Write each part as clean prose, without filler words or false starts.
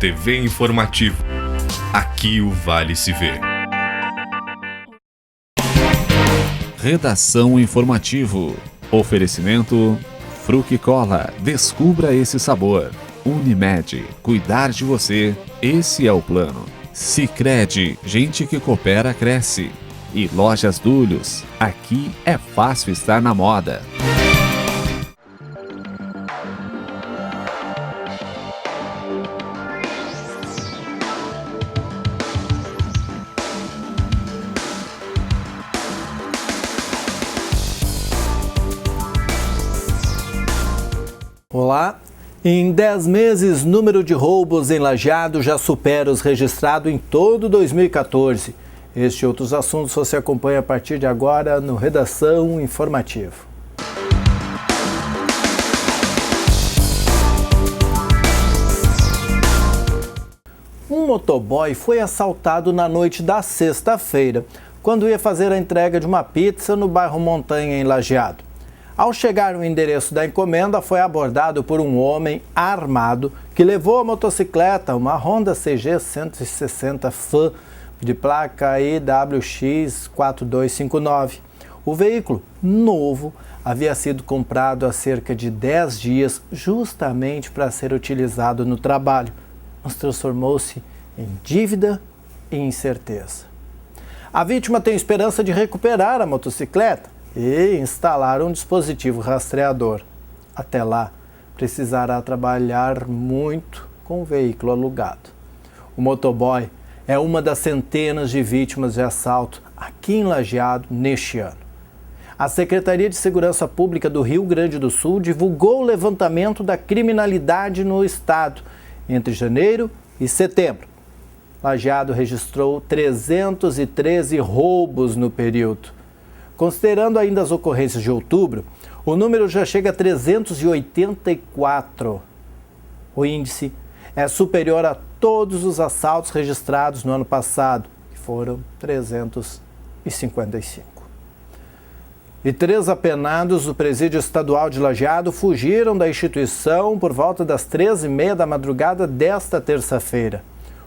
TV Informativo. Aqui o Vale se vê. Redação Informativo. Oferecimento Fruc Cola. Descubra esse sabor. Unimed. Cuidar de você. Esse é o plano. Sicredi. Gente que coopera, cresce. E Lojas Dúlios. Aqui é fácil estar na moda. Olá! Em 10 meses, número de roubos em Lajeado já supera os registrados em todo 2014. Este e outros assuntos você acompanha a partir de agora no Redação Informativo. Um motoboy foi assaltado na noite da sexta-feira, quando ia fazer a entrega de uma pizza no bairro Montanha, em Lajeado. Ao chegar no endereço da encomenda, foi abordado por um homem armado que levou a motocicleta, uma Honda CG 160 Fan, de placa IWX 4259. O veículo, novo, havia sido comprado há cerca de 10 dias, justamente para ser utilizado no trabalho, mas transformou-se em dívida e incerteza. A vítima tem esperança de recuperar a motocicleta e instalar um dispositivo rastreador. Até lá, precisará trabalhar muito com o veículo alugado. O motoboy é uma das centenas de vítimas de assalto aqui em Lajeado neste ano. A Secretaria de Segurança Pública do Rio Grande do Sul divulgou o levantamento da criminalidade no estado entre janeiro e setembro. Lajeado registrou 313 roubos no período. Considerando ainda as ocorrências de outubro, o número já chega a 384. O índice é superior a todos os assaltos registrados no ano passado, que foram 355. E 3 apenados do Presídio Estadual de Lajeado fugiram da instituição por volta das 13h30 da madrugada desta terça-feira.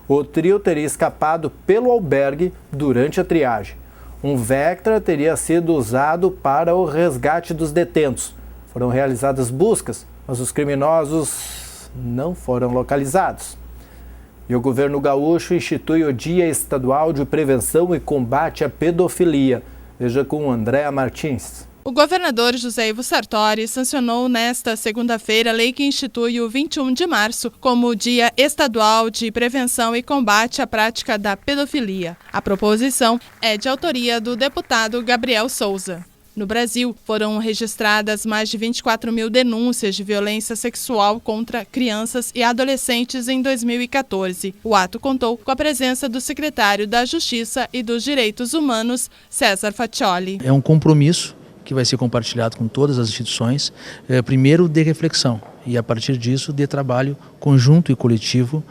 O trio teria escapado pelo albergue durante a triagem. Um Vectra teria sido usado para o resgate dos detentos. Foram realizadas buscas, mas os criminosos não foram localizados. E o governo gaúcho institui o Dia Estadual de Prevenção e Combate à Pedofilia. Veja com Andréa Martins. O governador José Ivo Sartori sancionou nesta segunda-feira a lei que institui o 21 de março como o Dia Estadual de Prevenção e Combate à Prática da Pedofilia. A proposição é de autoria do deputado Gabriel Souza. No Brasil, foram registradas mais de 24 mil denúncias de violência sexual contra crianças e adolescentes em 2014. O ato contou com a presença do secretário da Justiça e dos Direitos Humanos, César Faccioli. É um compromisso que vai ser compartilhado com todas as instituições, primeiro de reflexão e a partir disso de trabalho conjunto e coletivo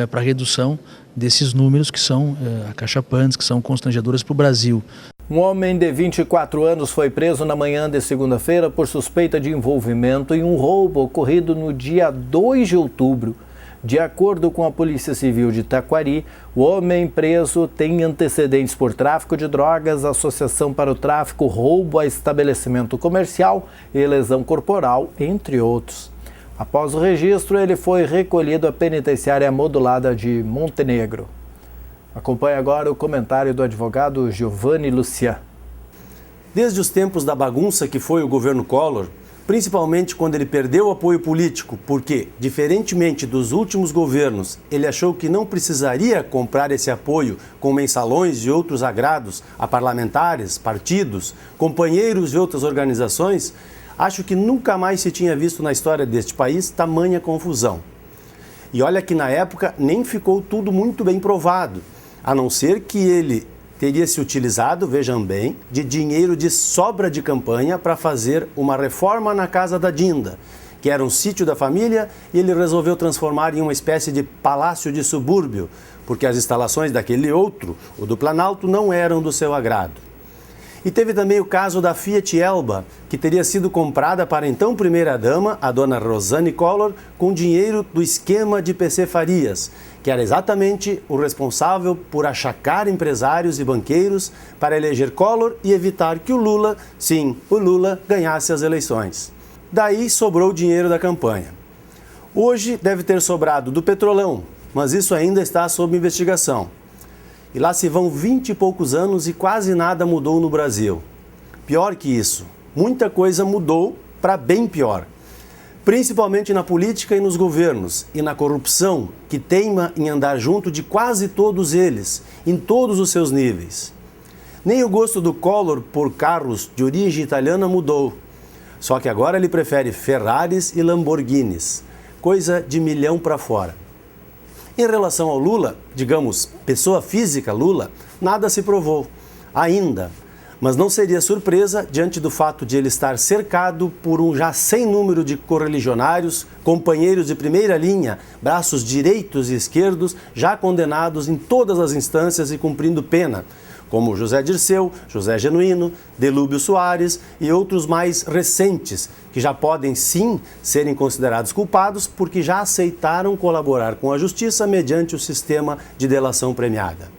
para a redução desses números que são acachapantes, que são constrangedores para o Brasil. Um homem de 24 anos foi preso na manhã de segunda-feira por suspeita de envolvimento em um roubo ocorrido no dia 2 de outubro. De acordo com a Polícia Civil de Taquari, o homem preso tem antecedentes por tráfico de drogas, associação para o tráfico, roubo a estabelecimento comercial e lesão corporal, entre outros. Após o registro, ele foi recolhido à penitenciária modulada de Montenegro. Acompanhe agora o comentário do advogado Giovanni Lucian. Desde os tempos da bagunça que foi o governo Collor, principalmente quando ele perdeu o apoio político, porque, diferentemente dos últimos governos, ele achou que não precisaria comprar esse apoio com mensalões e outros agrados a parlamentares, partidos, companheiros de outras organizações, acho que nunca mais se tinha visto na história deste país tamanha confusão. E olha que na época nem ficou tudo muito bem provado, a não ser que ele teria se utilizado, vejam bem, de dinheiro de sobra de campanha para fazer uma reforma na casa da Dinda, que era um sítio da família, e ele resolveu transformar em uma espécie de palácio de subúrbio, porque as instalações daquele outro, o do Planalto, não eram do seu agrado. E teve também o caso da Fiat Elba, que teria sido comprada para a então primeira-dama, a dona Rosane Collor, com dinheiro do esquema de PC Farias, que era exatamente o responsável por achacar empresários e banqueiros para eleger Collor e evitar que o Lula, sim, o Lula, ganhasse as eleições. Daí sobrou o dinheiro da campanha. Hoje deve ter sobrado do Petrolão, mas isso ainda está sob investigação. E lá se vão 20 e poucos anos e quase nada mudou no Brasil. Pior que isso, muita coisa mudou para bem pior. Principalmente na política e nos governos, e na corrupção, que teima em andar junto de quase todos eles, em todos os seus níveis. Nem o gosto do Collor por carros de origem italiana mudou. Só que agora ele prefere Ferraris e Lamborghinis, coisa de milhão para fora. Em relação ao Lula, digamos, pessoa física Lula, nada se provou, ainda. Mas não seria surpresa diante do fato de ele estar cercado por um já sem número de correligionários, companheiros de primeira linha, braços direitos e esquerdos, já condenados em todas as instâncias e cumprindo pena, como José Dirceu, José Genuíno, Delúbio Soares e outros mais recentes, que já podem sim serem considerados culpados porque já aceitaram colaborar com a justiça mediante o sistema de delação premiada.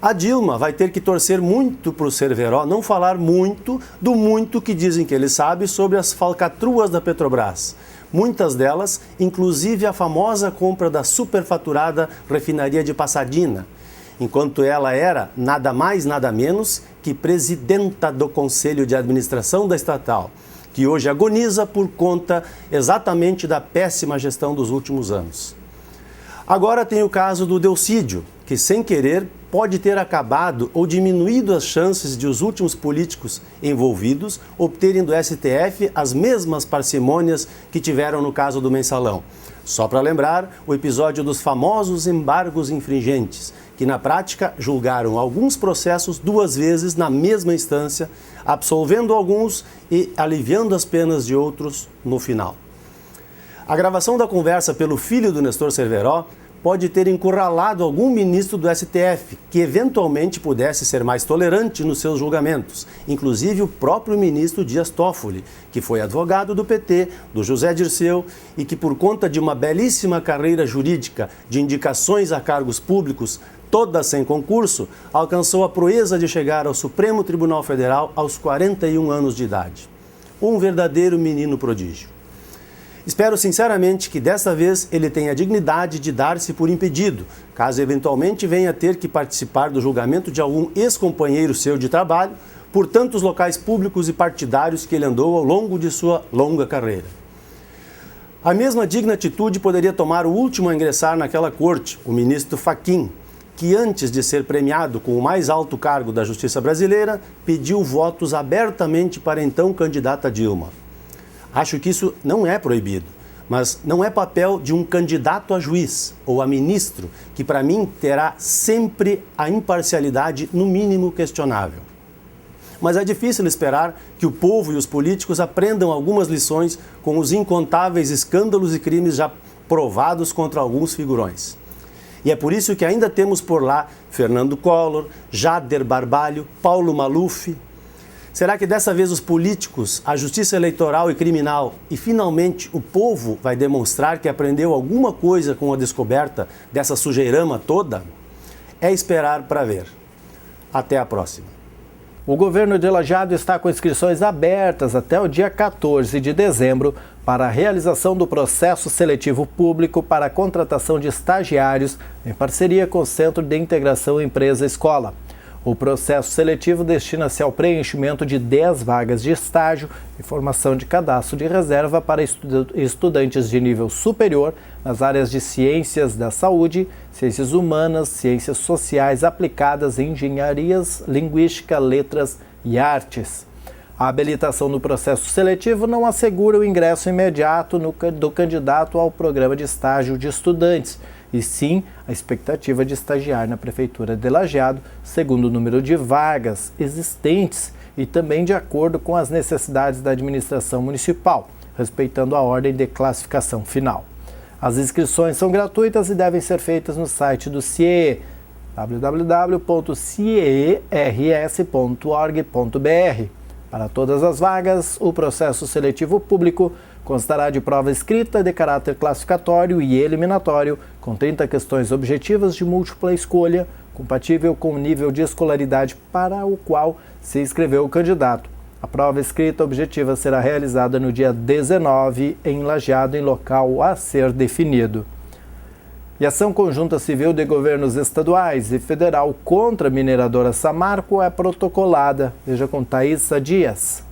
A Dilma vai ter que torcer muito para o Cerveró não falar muito do muito que dizem que ele sabe sobre as falcatruas da Petrobras. Muitas delas, inclusive a famosa compra da superfaturada refinaria de Pasadena, enquanto ela era nada mais nada menos que presidenta do Conselho de Administração da estatal, que hoje agoniza por conta exatamente da péssima gestão dos últimos anos. Agora tem o caso do Delcídio, que sem querer pode ter acabado ou diminuído as chances de os últimos políticos envolvidos obterem do STF as mesmas parcimônias que tiveram no caso do Mensalão. Só para lembrar, o episódio dos famosos embargos infringentes, que na prática julgaram alguns processos 2 vezes na mesma instância, absolvendo alguns e aliviando as penas de outros no final. A gravação da conversa pelo filho do Nestor Cerveró pode ter encurralado algum ministro do STF que eventualmente pudesse ser mais tolerante nos seus julgamentos, inclusive o próprio ministro Dias Toffoli, que foi advogado do PT, do José Dirceu e que por conta de uma belíssima carreira jurídica de indicações a cargos públicos, todas sem concurso, alcançou a proeza de chegar ao Supremo Tribunal Federal aos 41 anos de idade. Um verdadeiro menino prodígio. Espero sinceramente que desta vez ele tenha a dignidade de dar-se por impedido, caso eventualmente venha ter que participar do julgamento de algum ex-companheiro seu de trabalho por tantos locais públicos e partidários que ele andou ao longo de sua longa carreira. A mesma digna atitude poderia tomar o último a ingressar naquela corte, o ministro Fachin, que antes de ser premiado com o mais alto cargo da justiça brasileira, pediu votos abertamente para a então candidata Dilma. Acho que isso não é proibido, mas não é papel de um candidato a juiz ou a ministro, que para mim terá sempre a imparcialidade no mínimo questionável. Mas é difícil esperar que o povo e os políticos aprendam algumas lições com os incontáveis escândalos e crimes já provados contra alguns figurões. E é por isso que ainda temos por lá Fernando Collor, Jader Barbalho, Paulo Maluf. Será que dessa vez os políticos, a justiça eleitoral e criminal e finalmente o povo vai demonstrar que aprendeu alguma coisa com a descoberta dessa sujeirama toda? É esperar para ver. Até a próxima. O governo de Lajeado está com inscrições abertas até o dia 14 de dezembro para a realização do processo seletivo público para a contratação de estagiários em parceria com o Centro de Integração Empresa-Escola. O processo seletivo destina-se ao preenchimento de 10 vagas de estágio e formação de cadastro de reserva para estudantes de nível superior nas áreas de ciências da saúde, ciências humanas, ciências sociais aplicadas, engenharias, linguística, letras e artes. A habilitação do processo seletivo não assegura o ingresso imediato do candidato ao programa de estágio de estudantes, e sim a expectativa de estagiar na Prefeitura de Lajeado, segundo o número de vagas existentes e também de acordo com as necessidades da administração municipal, respeitando a ordem de classificação final. As inscrições são gratuitas e devem ser feitas no site do CIE, www.ciers.org.br. Para todas as vagas, o processo seletivo público constará de prova escrita de caráter classificatório e eliminatório, com 30 questões objetivas de múltipla escolha, compatível com o nível de escolaridade para o qual se inscreveu o candidato. A prova escrita objetiva será realizada no dia 19, em Lajeado, em local a ser definido. E a ação conjunta civil de governos estaduais e federal contra a mineradora Samarco é protocolada. Veja com Thaísa Dias.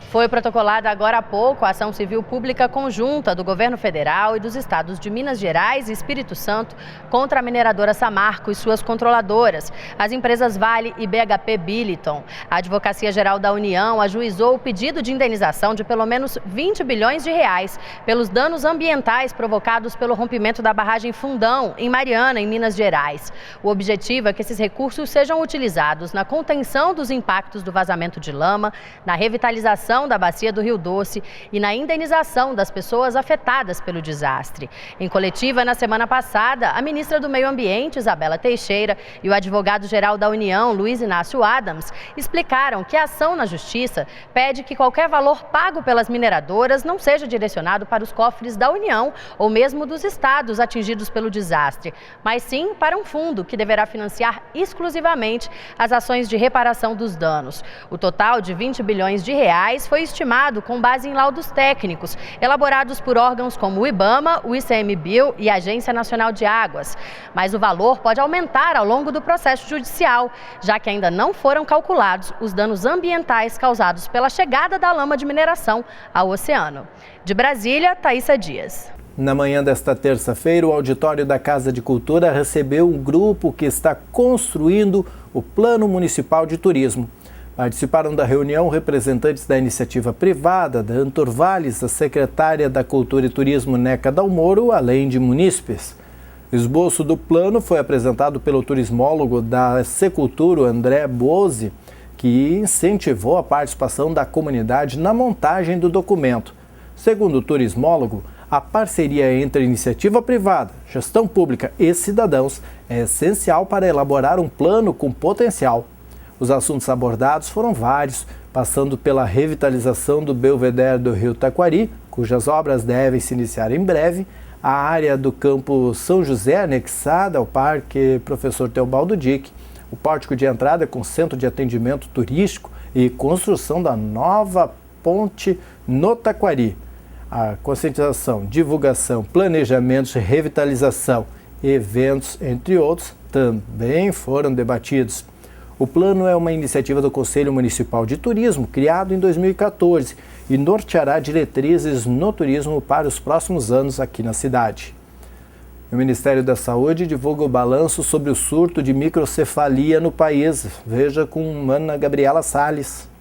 Foi protocolada agora há pouco a ação civil pública conjunta do governo federal e dos estados de Minas Gerais e Espírito Santo contra a mineradora Samarco e suas controladoras, as empresas Vale e BHP Billiton. A Advocacia Geral da União ajuizou o pedido de indenização de pelo menos 20 bilhões de reais pelos danos ambientais provocados pelo rompimento da barragem Fundão, em Mariana, em Minas Gerais. O objetivo é que esses recursos sejam utilizados na contenção dos impactos do vazamento de lama, na revitalização da bacia do Rio Doce e na indenização das pessoas afetadas pelo desastre. Em coletiva, na semana passada, a ministra do Meio Ambiente, Isabela Teixeira, e o advogado-geral da União, Luiz Inácio Adams, explicaram que a ação na Justiça pede que qualquer valor pago pelas mineradoras não seja direcionado para os cofres da União ou mesmo dos estados atingidos pelo desastre, mas sim para um fundo que deverá financiar exclusivamente as ações de reparação dos danos. O total de 20 bilhões de reais foi estimado com base em laudos técnicos, elaborados por órgãos como o IBAMA, o ICMBio e a Agência Nacional de Águas. Mas o valor pode aumentar ao longo do processo judicial, já que ainda não foram calculados os danos ambientais causados pela chegada da lama de mineração ao oceano. De Brasília, Thaísa Dias. Na manhã desta terça-feira, o auditório da Casa de Cultura recebeu um grupo que está construindo o Plano Municipal de Turismo. Participaram da reunião representantes da iniciativa privada, da Antor Valles, a secretária da Cultura e Turismo, Neca Dalmoro, além de munícipes. O esboço do plano foi apresentado pelo turismólogo da Secultura, André Bozzi, que incentivou a participação da comunidade na montagem do documento. Segundo o turismólogo, a parceria entre iniciativa privada, gestão pública e cidadãos é essencial para elaborar um plano com potencial. Os assuntos abordados foram vários, passando pela revitalização do Belvedere do Rio Taquari, cujas obras devem se iniciar em breve, a área do campo São José anexada ao Parque Professor Teobaldo Dick, o pórtico de entrada com centro de atendimento turístico e construção da nova ponte no Taquari. A conscientização, divulgação, planejamentos, revitalização, eventos, entre outros, também foram debatidos. O plano é uma iniciativa do Conselho Municipal de Turismo, criado em 2014, e norteará diretrizes no turismo para os próximos anos aqui na cidade. O Ministério da Saúde divulga o balanço sobre o surto de microcefalia no país. Veja com Ana Gabriela Salles.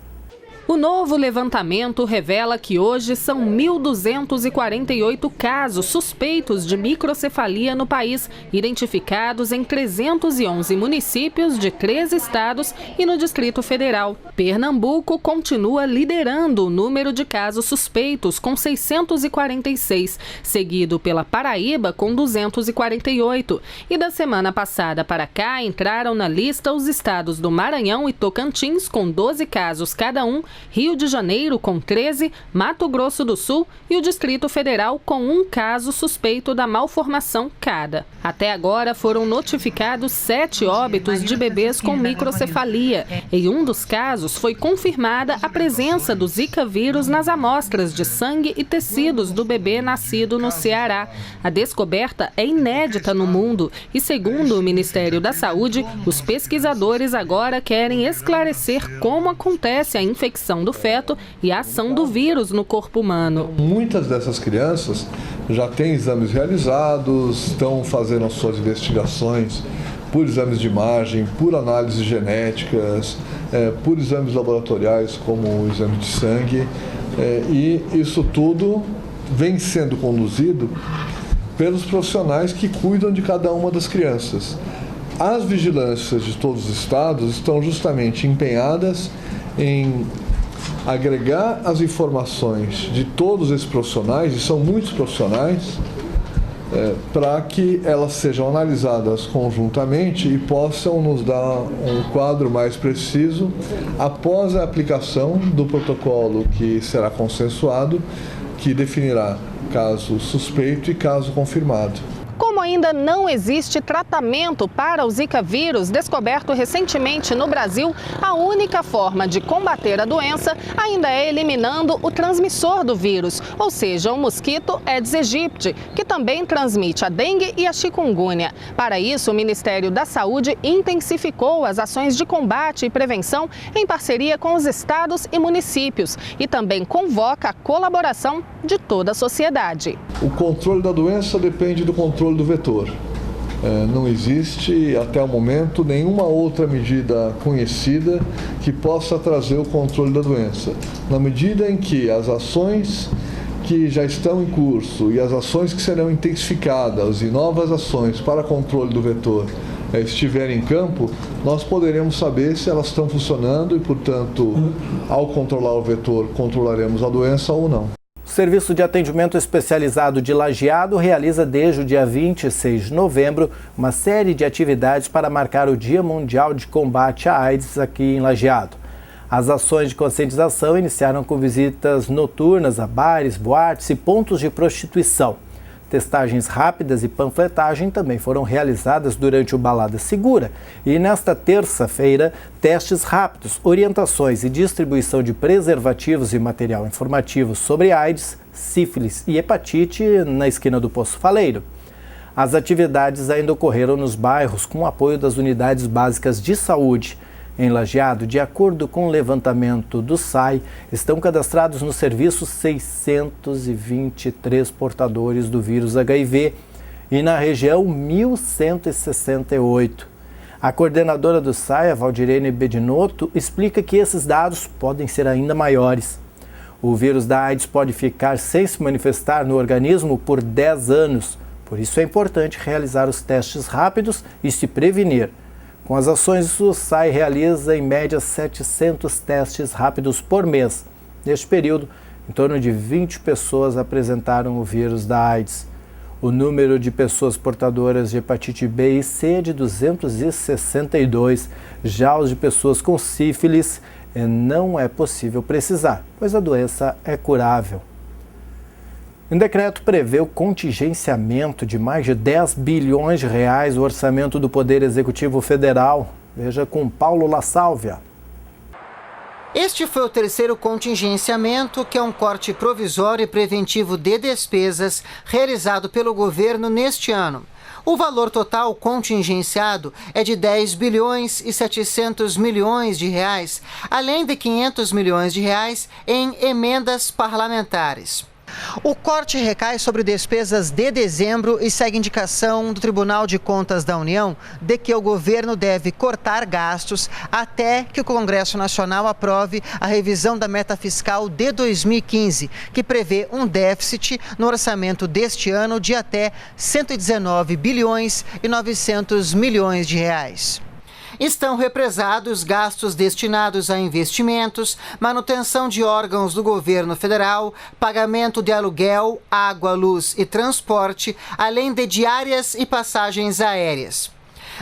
O novo levantamento revela que hoje são 1.248 casos suspeitos de microcefalia no país, identificados em 311 municípios de 3 estados e no Distrito Federal. Pernambuco continua liderando o número de casos suspeitos, com 646, seguido pela Paraíba, com 248. E da semana passada para cá entraram na lista os estados do Maranhão e Tocantins, com 12 casos cada um, Rio de Janeiro com 13, Mato Grosso do Sul e o Distrito Federal com 1 caso suspeito da malformação cada. Até agora foram notificados 7 óbitos de bebês com microcefalia. Em um dos casos foi confirmada a presença do Zika vírus nas amostras de sangue e tecidos do bebê nascido no Ceará. A descoberta é inédita no mundo e, segundo o Ministério da Saúde, os pesquisadores agora querem esclarecer como acontece a infecção do feto e a ação do vírus no corpo humano. Muitas dessas crianças já têm exames realizados, estão fazendo as suas investigações por exames de imagem, por análises genéticas, por exames laboratoriais como o exame de sangue, e isso tudo vem sendo conduzido pelos profissionais que cuidam de cada uma das crianças. As vigilâncias de todos os estados estão justamente empenhadas em agregar as informações de todos esses profissionais, e são muitos profissionais, para que elas sejam analisadas conjuntamente e possam nos dar um quadro mais preciso após a aplicação do protocolo que será consensuado, que definirá caso suspeito e caso confirmado. Como ainda não existe tratamento para o Zika vírus, descoberto recentemente no Brasil, a única forma de combater a doença ainda é eliminando o transmissor do vírus, ou seja, o mosquito Aedes aegypti, que também transmite a dengue e a chikungunya. Para isso, o Ministério da Saúde intensificou as ações de combate e prevenção em parceria com os estados e municípios e também convoca a colaboração de toda a sociedade. O controle da doença depende do controle do vetor. Não existe, até o momento, nenhuma outra medida conhecida que possa trazer o controle da doença. Na medida em que as ações que já estão em curso e as ações que serão intensificadas e novas ações para controle do vetor estiverem em campo, nós poderemos saber se elas estão funcionando e, portanto, ao controlar o vetor, controlaremos a doença ou não. O Serviço de Atendimento Especializado de Lajeado realiza desde o dia 26 de novembro uma série de atividades para marcar o Dia Mundial de Combate à AIDS aqui em Lajeado. As ações de conscientização iniciaram com visitas noturnas a bares, boates e pontos de prostituição. Testagens rápidas e panfletagem também foram realizadas durante o Balada Segura. E nesta terça-feira, testes rápidos, orientações e distribuição de preservativos e material informativo sobre AIDS, sífilis e hepatite na esquina do Poço Faleiro. As atividades ainda ocorreram nos bairros com o apoio das unidades básicas de saúde. Em Lajeado, de acordo com o levantamento do SAI, estão cadastrados no serviço 623 portadores do vírus HIV e na região 1.168. A coordenadora do SAI, a Valdirene Bedinotto, explica que esses dados podem ser ainda maiores. O vírus da AIDS pode ficar sem se manifestar no organismo por 10 anos, por isso é importante realizar os testes rápidos e se prevenir. Com as ações, o SAI realiza em média 700 testes rápidos por mês. Neste período, em torno de 20 pessoas apresentaram o vírus da AIDS. O número de pessoas portadoras de hepatite B e C é de 262. Já os de pessoas com sífilis não é possível precisar, pois a doença é curável. O decreto prevê o contingenciamento de mais de 10 bilhões de reais do orçamento do Poder Executivo Federal. Veja com Paulo La Sálvia. Este foi o terceiro contingenciamento, que é um corte provisório e preventivo de despesas realizado pelo governo neste ano. O valor total contingenciado é de 10 bilhões e 700 milhões de reais, além de 500 milhões de reais em emendas parlamentares. O corte recai sobre despesas de dezembro e segue indicação do Tribunal de Contas da União de que o governo deve cortar gastos até que o Congresso Nacional aprove a revisão da meta fiscal de 2015, que prevê um déficit no orçamento deste ano de até 119 bilhões e 900 milhões de reais. Estão represados gastos destinados a investimentos, manutenção de órgãos do governo federal, pagamento de aluguel, água, luz e transporte, além de diárias e passagens aéreas.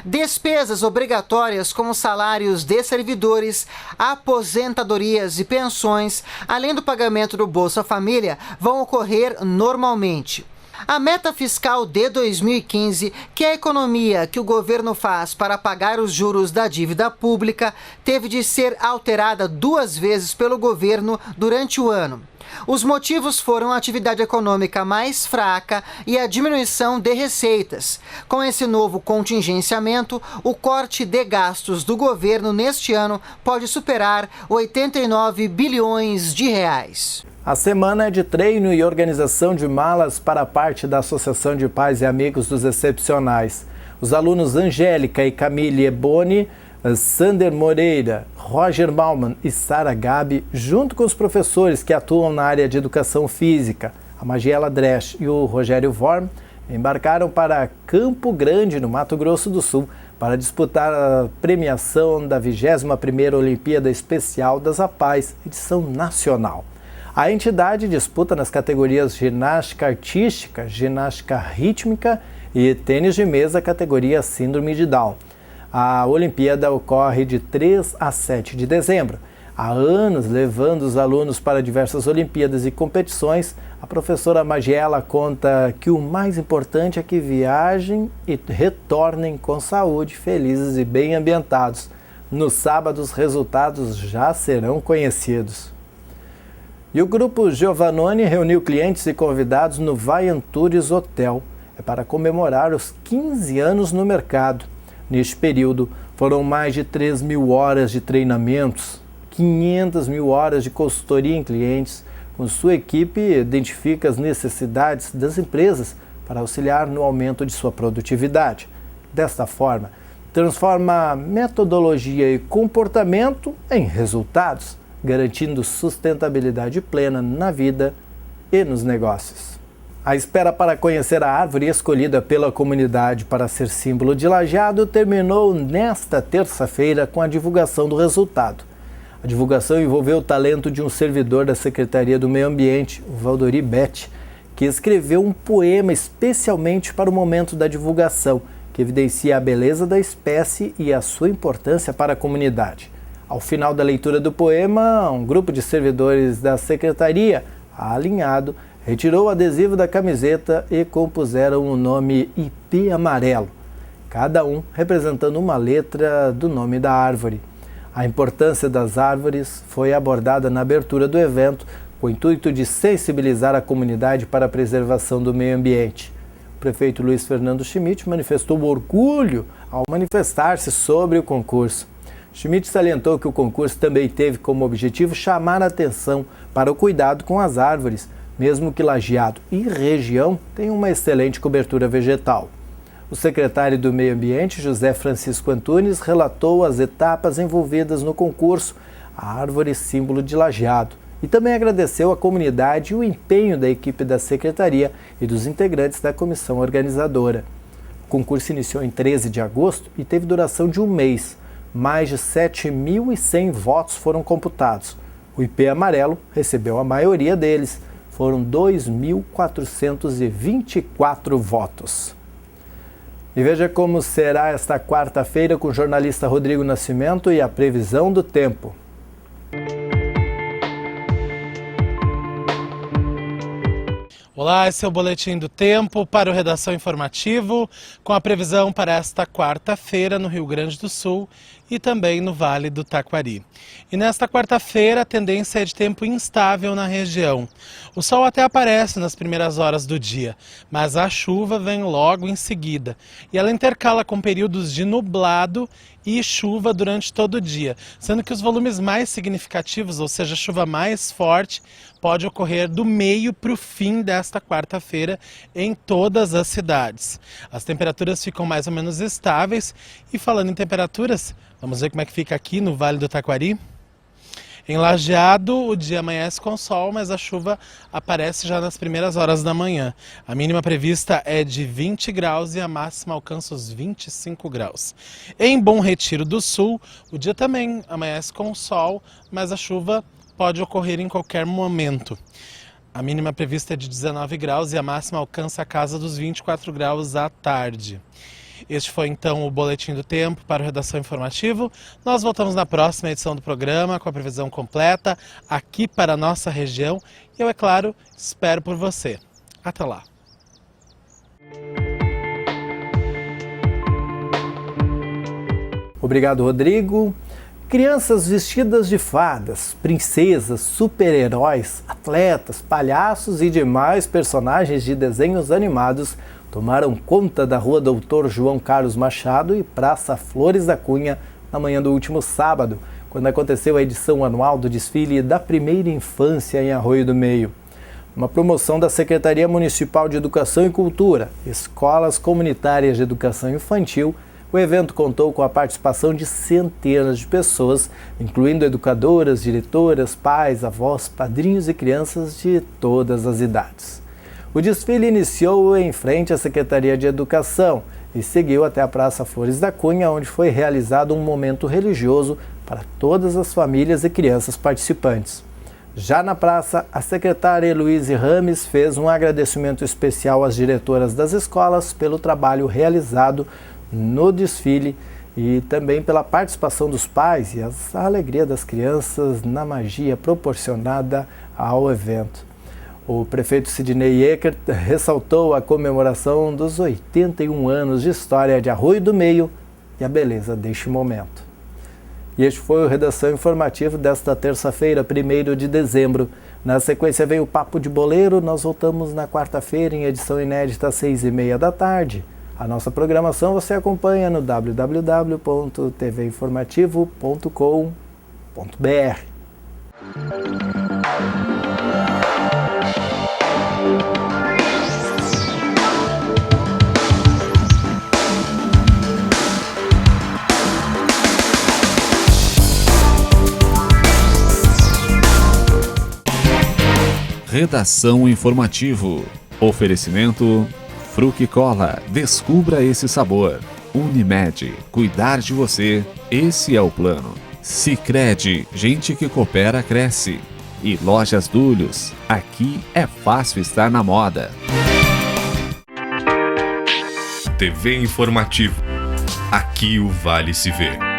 Despesas obrigatórias como salários de servidores, aposentadorias e pensões, além do pagamento do Bolsa Família, vão ocorrer normalmente. A meta fiscal de 2015, que é a economia que o governo faz para pagar os juros da dívida pública, teve de ser alterada 2 vezes pelo governo durante o ano. Os motivos foram a atividade econômica mais fraca e a diminuição de receitas. Com esse novo contingenciamento, o corte de gastos do governo neste ano pode superar 89 bilhões de reais. A semana é de treino e organização de malas para parte da Associação de Pais e Amigos dos Excepcionais. Os alunos Angélica e Camille Eboni, Sander Moreira, Roger Bauman e Sara Gabi, junto com os professores que atuam na área de educação física, a Magiela Dresch e o Rogério Vorm, embarcaram para Campo Grande, no Mato Grosso do Sul, para disputar a premiação da 21ª Olimpíada Especial das APAES, edição nacional. A entidade disputa nas categorias ginástica artística, ginástica rítmica e tênis de mesa, categoria síndrome de Down. A Olimpíada ocorre de 3 a 7 de dezembro. Há anos, levando os alunos para diversas Olimpíadas e competições, a professora Magiela conta que o mais importante é que viajem e retornem com saúde, felizes e bem ambientados. No sábado, os resultados já serão conhecidos. E o grupo Giovannone reuniu clientes e convidados no Vai Antunes Hotel. É para comemorar os 15 anos no mercado. Neste período, foram mais de 3.000 horas de treinamentos, 500.000 horas de consultoria em clientes. Com sua equipe, identifica as necessidades das empresas para auxiliar no aumento de sua produtividade. Desta forma, transforma metodologia e comportamento em resultados, garantindo sustentabilidade plena na vida e nos negócios. A espera para conhecer a árvore escolhida pela comunidade para ser símbolo de Lajeado terminou nesta terça-feira com a divulgação do resultado. A divulgação envolveu o talento de um servidor da Secretaria do Meio Ambiente, o Valdori Betti, que escreveu um poema especialmente para o momento da divulgação, que evidencia a beleza da espécie e a sua importância para a comunidade. Ao final da leitura do poema, um grupo de servidores da Secretaria, alinhado, retirou o adesivo da camiseta e compuseram o nome IP Amarelo, cada um representando uma letra do nome da árvore. A importância das árvores foi abordada na abertura do evento, com o intuito de sensibilizar a comunidade para a preservação do meio ambiente. O prefeito Luiz Fernando Schmidt manifestou orgulho ao manifestar-se sobre o concurso. Schmidt salientou que o concurso também teve como objetivo chamar a atenção para o cuidado com as árvores, mesmo que Lajeado e região tenham uma excelente cobertura vegetal. O secretário do Meio Ambiente, José Francisco Antunes, relatou as etapas envolvidas no concurso, a árvore símbolo de Lajeado, e também agradeceu à comunidade e o empenho da equipe da Secretaria e dos integrantes da comissão organizadora. O concurso iniciou em 13 de agosto e teve duração de um mês. Mais de 7.100 votos foram computados. O IP Amarelo recebeu a maioria deles, foram 2.424 votos. E veja como será esta quarta-feira com o jornalista Rodrigo Nascimento e a previsão do tempo. Olá, esse é o Boletim do Tempo para o Redação Informativo, com a previsão para esta quarta-feira no Rio Grande do Sul e também no Vale do Taquari. E nesta quarta-feira a tendência é de tempo instável na região. O sol até aparece nas primeiras horas do dia, mas a chuva vem logo em seguida. E ela intercala com períodos de nublado e chuva durante todo o dia, sendo que os volumes mais significativos, ou seja, a chuva mais forte, pode ocorrer do meio para o fim desta quarta-feira em todas as cidades. As temperaturas ficam mais ou menos estáveis e falando em temperaturas, vamos ver como é que fica aqui no Vale do Taquari. Em Lajeado, o dia amanhece com sol, mas a chuva aparece já nas primeiras horas da manhã. A mínima prevista é de 20 graus e a máxima alcança os 25 graus. Em Bom Retiro do Sul, o dia também amanhece com sol, mas a chuva pode ocorrer em qualquer momento. A mínima prevista é de 19 graus e a máxima alcança a casa dos 24 graus à tarde. Este foi então o Boletim do Tempo para o Redação Informativo. Nós voltamos na próxima edição do programa com a previsão completa aqui para a nossa região. E eu, é claro, espero por você. Até lá. Obrigado, Rodrigo. Crianças vestidas de fadas, princesas, super-heróis, atletas, palhaços e demais personagens de desenhos animados tomaram conta da Rua Doutor João Carlos Machado e Praça Flores da Cunha na manhã do último sábado, quando aconteceu a edição anual do desfile da primeira infância em Arroio do Meio. Uma promoção da Secretaria Municipal de Educação e Cultura, Escolas Comunitárias de Educação Infantil, o evento contou com a participação de centenas de pessoas, incluindo educadoras, diretoras, pais, avós, padrinhos e crianças de todas as idades. O desfile iniciou em frente à Secretaria de Educação e seguiu até a Praça Flores da Cunha, onde foi realizado um momento religioso para todas as famílias e crianças participantes. Já na praça, a secretária Heloíse Rames fez um agradecimento especial às diretoras das escolas pelo trabalho realizado no desfile e também pela participação dos pais e a alegria das crianças na magia proporcionada ao evento. O prefeito Sidney Eckert ressaltou a comemoração dos 81 anos de história de Arroio do Meio e a beleza deste momento. E este foi o Redação Informativo desta terça-feira, 1º de dezembro. Na sequência veio o Papo de Boleiro. Nós voltamos na quarta-feira em edição inédita às 6h30 da tarde. A nossa programação você acompanha no www.tvinformativo.com.br. Redação Informativo. Oferecimento Fruc Cola. Descubra esse sabor. Unimed. Cuidar de você. Esse é o plano. Sicredi. Gente que coopera cresce. E Lojas Dulhos. Aqui é fácil estar na moda. TV Informativo. Aqui o Vale se vê.